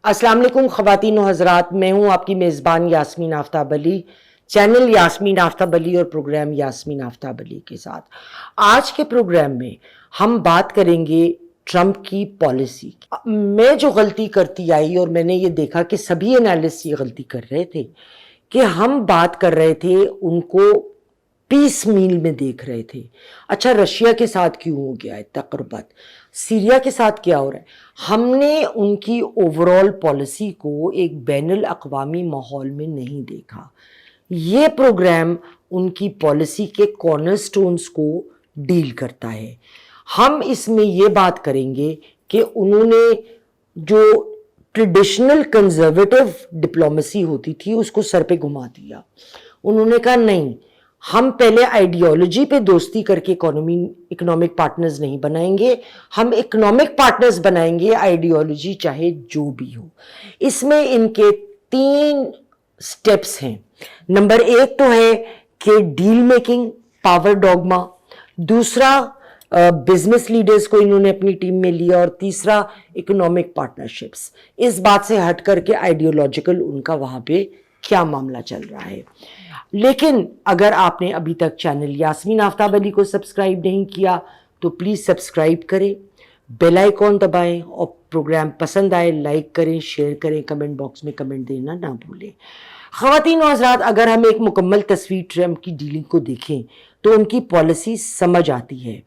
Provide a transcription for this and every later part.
अस्सलाम वालेकुम ख़वातीन और हज़रात, मैं हूँ आपकी मेज़बान यास्मीन आफ्ताब अली, चैनल यास्मीन आफ्ताब अली और प्रोग्राम यास्मीन आफ्ताब अली के साथ। आज के प्रोग्राम में हम बात करेंगे ट्रंप की पॉलिसी। मैं जो गलती करती आई और मैंने ये देखा कि सभी एनालिस्ट ये गलती कर रहे थे कि हम बात कर रहे थे उनको पीस मील में देख रहे थे। अच्छा, रशिया के साथ क्यों हो गया है तकरबत, सीरिया के साथ क्या हो रहा है, हमने उनकी ओवरऑल पॉलिसी को एक बैनुल अक़वामी माहौल में नहीं देखा। ये प्रोग्राम उनकी पॉलिसी के कॉर्नरस्टोन्स को डील करता है। हम इसमें ये बात करेंगे कि उन्होंने जो ट्रेडिशनल कंजर्वेटिव डिप्लोमेसी होती थी उसको सर पे घुमा दिया। उन्होंने कहा नहीं, हम पहले आइडियोलॉजी पे दोस्ती करके इकोनॉमिक पार्टनर्स नहीं बनाएंगे, हम इकोनॉमिक पार्टनर्स बनाएंगे आइडियोलॉजी चाहे जो भी हो। इसमें इनके 3 स्टेप्स हैं। नंबर 1 तो है कि डील मेकिंग पावर डॉगमा, दूसरा बिजनेस लीडर्स को इन्होंने अपनी टीम में लिया, और तीसरा इकोनॉमिक पार्टनरशिप्स। इस बात से हट करके आइडियोलॉजिकल उनका वहां पे क्या मामला चल रहा है। लेकिन अगर आपने अभी तक चैनल यास्मीन आफ्ताब अली को सब्सक्राइब नहीं किया तो प्लीज़ सब्सक्राइब करें, बेल आइकॉन दबाएं, और प्रोग्राम पसंद आए लाइक करें, शेयर करें, कमेंट बॉक्स में कमेंट देना ना भूलें। ख़वातीन और हज़रात, अगर हम एक मुकम्मल तस्वीर ट्रंप की डीलिंग को देखें तो उनकी पॉलिसी समझ आती है।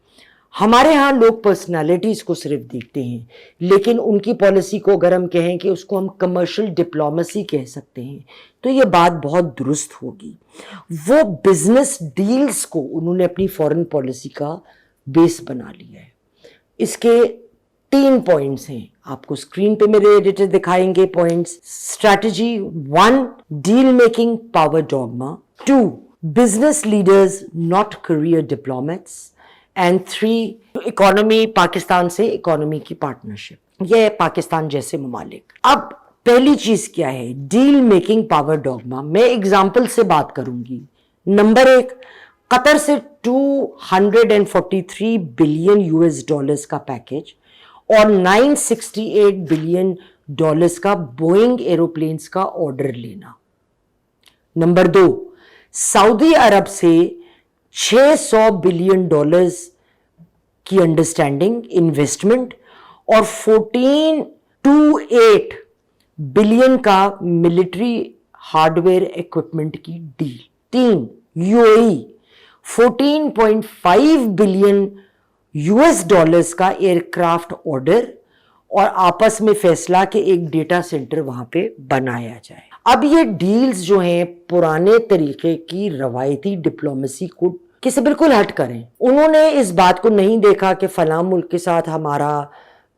हमारे यहाँ लोग पर्सनालिटीज़ को सिर्फ देखते हैं, लेकिन उनकी पॉलिसी को अगर हम कहें कि उसको हम कमर्शियल डिप्लोमेसी कह सकते हैं तो ये बात बहुत दुरुस्त होगी। वो बिजनेस डील्स को उन्होंने अपनी फॉरेन पॉलिसी का बेस बना लिया है। इसके 3 पॉइंट्स हैं, आपको स्क्रीन पे मेरे एडिटर दिखाएंगे points. Strategy 1, deal making power dogma. 2, business leaders not career diplomats. And 3, economy, Pakistan से इकोनॉमी की पार्टनरशिप। यह है पाकिस्तान जैसे ममालिक। अब पहली चीज क्या है, डील मेकिंग पावर डॉगमा। मैं एग्जाम्पल से बात करूंगी। नंबर 1, कतर से 243 बिलियन यूएस डॉलर्स का पैकेज और 968 बिलियन डॉलर्स का बोइंग एरोप्लेन्स का ऑर्डर लेना। नंबर 2, सऊदी अरब से 600 बिलियन डॉलर्स की अंडरस्टैंडिंग इन्वेस्टमेंट और 1428 बिलियन का मिलिट्री हार्डवेयर इक्विपमेंट की deal. 3, UAE 14.5 billion US dollars का एयरक्राफ्ट ऑर्डर और आपस में फैसला कि एक डेटा सेंटर वहां पे बनाया जाए। अब ये डील्स जो हैं पुराने तरीके की रवायती डिप्लोमेसी को किसे बिल्कुल हट करें। उन्होंने इस बात को नहीं देखा कि फलां मुल्क के साथ हमारा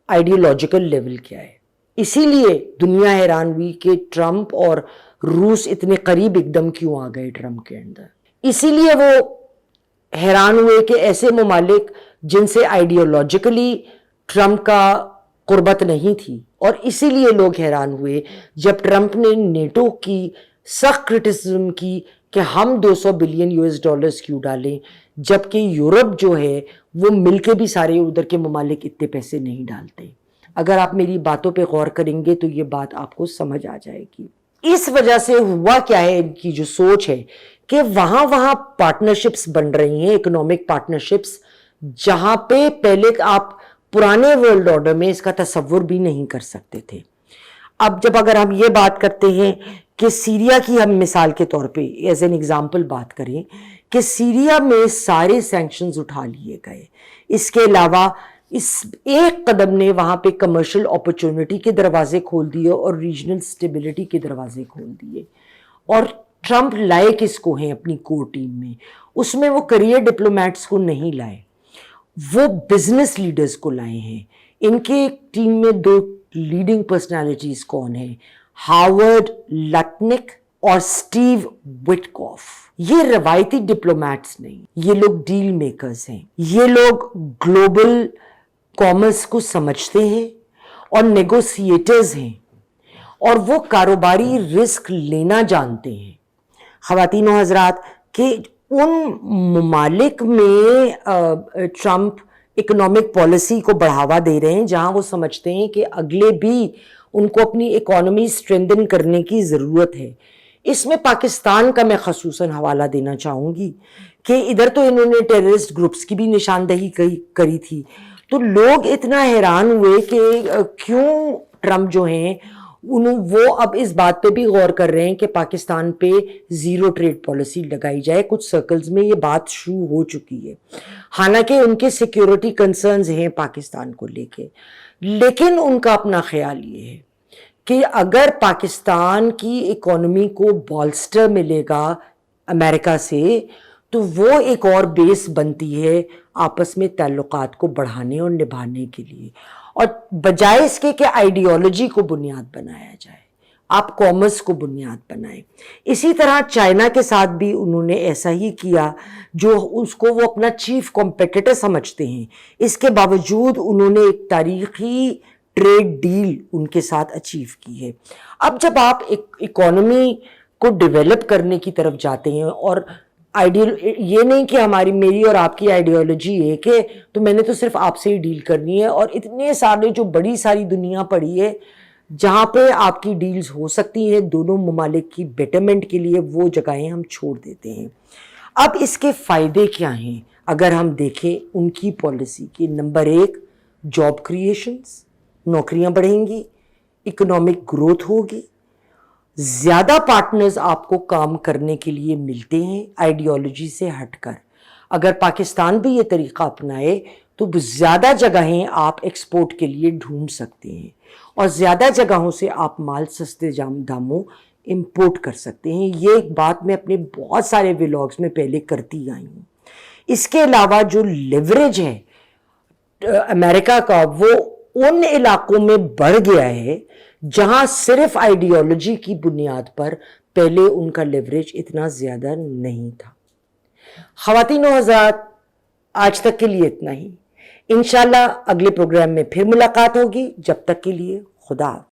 आइडियोलॉजिकल लेवल क्या है। इसीलिए दुनिया हैरान हुई कि ट्रंप और रूस इतने करीब एकदम क्यों आ गए ट्रंप के अंदर। इसीलिए वो हैरान हुए कि ऐसे ममालिक जिनसे आइडियोलॉजिकली ट्रंप का कुर्बत नहीं थी, और इसीलिए लोग हैरान हुए जब ट्रंप ने नेटो की सख्त क्रिटिसिज्म की कि हम 200 बिलियन यूएस डॉलर्स क्यों डालें, जबकि यूरोप जो है वो मिलके भी सारे उधर के ममालिक इतने पैसे नहीं डालते। अगर आप मेरी बातों पे गौर करेंगे तो ये बात आपको समझ आ जाएगी। इस वजह से हुआ क्या है, इनकी जो सोच है कि वहां पार्टनरशिप्स बन रही हैं, इकोनॉमिक पार्टनरशिप्स, जहां पे पहले आप पुराने वर्ल्ड ऑर्डर में इसका तसव्वुर भी नहीं कर सकते थे। अब जब अगर हम ये बात करते हैं कि सीरिया की हम मिसाल के तौर पे एज एन एग्जाम्पल बात करें कि सीरिया में सारे सैंक्शंस उठा लिए गए, इसके अलावा इस एक कदम ने वहां पे कमर्शियल अपॉर्चुनिटी के दरवाजे खोल दिए और रीजनल स्टेबिलिटी के दरवाजे खोल दिए। और ट्रंप लाए किसको हैं अपनी कोर टीम में, उसमें वो करियर डिप्लोमेट्स को नहीं लाए, वो बिजनेस लीडर्स को लाए हैं। इनके टीम में 2 लीडिंग पर्सनालिटीज कौन है, हावर्ड लटनिक और स्टीव विटकॉफ। ये रवायती डिप्लोमेट्स नहीं, ये लोग डील मेकर्स हैं। ये लोग ग्लोबल कॉमर्स को समझते हैं और नेगोशिएटर्स हैं, और वो कारोबारी रिस्क लेना जानते हैं। ख़वातीन और हज़रात, कि उन ममालिक में ट्रंप اکنامک پالیسی کو بڑھاوا دے رہے ہیں جہاں وہ سمجھتے ہیں کہ اگلے بھی ان کو اپنی اکانومی اسٹرینتھن کرنے کی ضرورت ہے. اس میں پاکستان کا میں خصوصاً حوالہ دینا چاہوں گی کہ ادھر تو انہوں نے ٹیررسٹ گروپس کی بھی نشاندہی کری تھی. تو لوگ اتنا حیران ہوئے کہ کیوں ٹرمپ جو ہیں وہ اب اس بات پہ بھی غور کر رہے ہیں کہ پاکستان پہ زیرو ٹریڈ پالیسی لگائی جائے. کچھ سرکلز میں یہ بات شروع ہو چکی ہے، حالانکہ ان کے سیکیورٹی کنسرنز ہیں پاکستان کو لے کے، لیکن ان کا اپنا خیال یہ ہے کہ اگر پاکستان کی اکانومی کو بالسٹر ملے گا امریکہ سے تو وہ ایک اور بیس بنتی ہے آپس میں تعلقات کو بڑھانے اور نبھانے کے لیے، اور بجائے اس کے کہ آئیڈیالوجی کو بنیاد بنایا جائے آپ کامرس کو بنیاد بنائیں. اسی طرح چائنا کے ساتھ بھی انہوں نے ایسا ہی کیا، جو اس کو وہ اپنا چیف کمپیٹیٹر سمجھتے ہیں. اس کے باوجود انہوں نے ایک تاریخی ٹریڈ ڈیل ان کے ساتھ اچیو کی ہے. اب جب آپ اکانومی کو ڈیولپ کرنے کی طرف جاتے ہیں، اور یہ نہیں کہ میری اور آپ کی آئیڈیالوجی ہے کہ تو میں نے تو صرف آپ سے ہی ڈیل کرنی ہے، اور اتنے سارے جو بڑی ساری دنیا پڑی ہے جہاں پہ آپ کی ڈیلز ہو سکتی ہیں دونوں ممالک کی بیٹرمنٹ کے لیے، وہ جگہیں ہم چھوڑ دیتے ہیں. اب اس کے فائدے کیا ہیں اگر ہم دیکھیں ان کی پالیسی کی؟ نمبر 1، جاب کریشنز، نوکریاں بڑھیں گی، اکنامک گروتھ ہوگی، زیادہ پارٹنرز آپ کو کام کرنے کے لیے ملتے ہیں آئیڈیالوجی سے ہٹ کر. اگر پاکستان بھی یہ طریقہ اپنائے تو زیادہ جگہیں آپ ایکسپورٹ کے لیے ڈھونڈ سکتے ہیں، اور زیادہ جگہوں سے آپ مال سستے داموں امپورٹ کر سکتے ہیں. یہ ایک بات میں اپنے بہت سارے ولاگز میں پہلے کرتی آئی ہوں. اس کے علاوہ جو لیوریج ہے امریکہ کا، وہ ان علاقوں میں بڑھ گیا ہے جہاں صرف آئیڈیالوجی کی بنیاد پر پہلے ان کا لیوریج اتنا زیادہ نہیں تھا. خواتین و حضرات، آج تک کے لیے اتنا ہی. انشاءاللہ اگلے پروگرام میں پھر ملاقات ہوگی. جب تک کے لیے خدا حافظ.